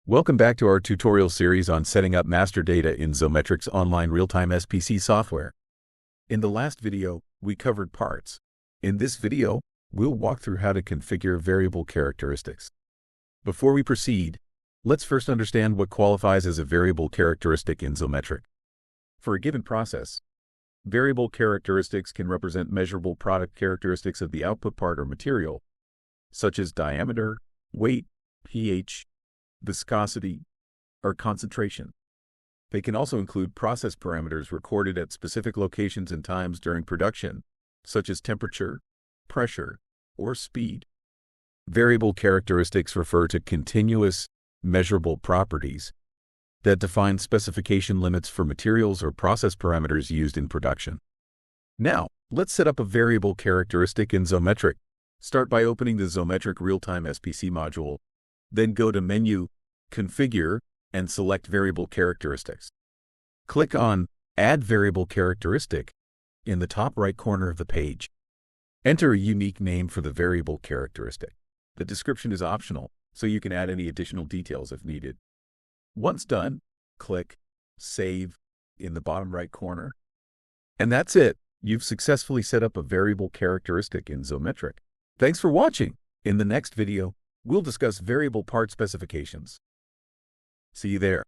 Welcome back to our tutorial series on setting up master data in Zometric's online real-time SPC software. In the last video, we covered parts. In this video, we'll walk through how to configure variable characteristics. Before we proceed, let's first understand what qualifies as a variable characteristic in Zometric. For a given process, variable characteristics can represent measurable product characteristics of the output part or material, such as diameter, weight, pH, viscosity, or concentration. They can also include process parameters recorded at specific locations and times during production, such as temperature, pressure, or speed. Variable characteristics refer to continuous, measurable properties that define specification limits for materials or process parameters used in production. Now, let's set up a variable characteristic in Zometric. Start by opening the Zometric Real-Time SPC module, then go to Menu, Configure, and select Variable Characteristics. Click on Add Variable Characteristic in the top right corner of the page. Enter a unique name for the variable characteristic. The description is optional, so you can add any additional details if needed. Once done, click Save in the bottom right corner. And that's it. You've successfully set up a variable characteristic in Zometric. Thanks for watching. In the next video, we'll discuss variable part specifications. See you there.